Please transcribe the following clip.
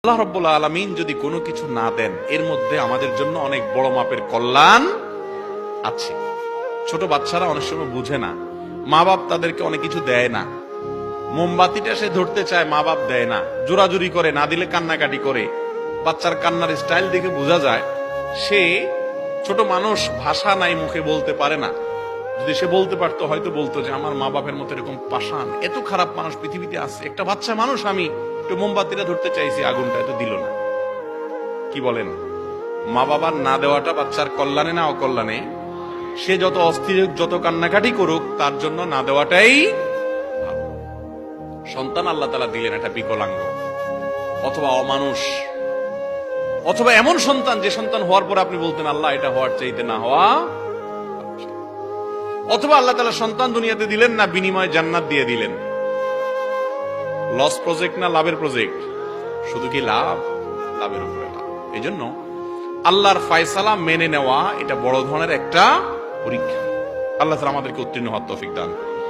আল্লাহ রাব্বুল আলামিন যদি কোনো কিছু না দেন, এর মধ্যে আমাদের জন্য অনেক বড় মাপের কল্যাণ আছে। ছোট বাচ্চারা অনেক সময় বুঝে না, মা বাপ তাদেরকে অনেক কিছু দেয় না। মোমবাতিটা সে ধরতে চায়, মা বাপ দেয় না, জোরাজুরি করে, না দিলে কান্নাকাটি করে। বাচ্চার কান্নার স্টাইল দেখে বোঝা যায় সে ছোট মানুষ, ভাষা নাই, মুখে বলতে পারে না। যদি সে বলতে পারতো হয়তো বলতো যে আমার মা বাপের মতো এরকম পাষাণ, এত খারাপ মানুষ পৃথিবীতে আছে। একটা বাচ্চা মানুষ, আমি একটু মোমবাতিটা ধরতে চাইছি, আগুনটা এত দিল না। কি বলেন? মা বাবার না দেওয়াটা বাচ্চার কল্যাণে না অকল্যাণে? সে যত অস্থির, যত কান্নাকাটি করুক, তার জন্য না দেওয়াটাই ভালো। সন্তান আল্লাহ তাআলা দিলেন একটা বিকলাঙ্গ অথবা অমানুষ, অথবা এমন সন্তান যে সন্তান হওয়ার পর আপনি বলতেন আল্লাহ এটা হওয়ার চাইতে না হওয়া। অথবা আল্লাহ তাআলা সন্তান দুনিয়াতে দিলেন না, বিনিময়ে জান্নাত দিয়ে দিলেন। লস প্রজেক্ট না লাভের প্রজেক্ট? শুধু কি লাভ? লাভের উপরে লাভ। এই জন্য আল্লাহর ফয়সালা মেনে নেওয়া এটা বড় ধরনের একটা পরীক্ষা। আল্লাহ তাআলা আমাদেরকে উত্তীর্ণ হওয়ার তৌফিক দান করুন।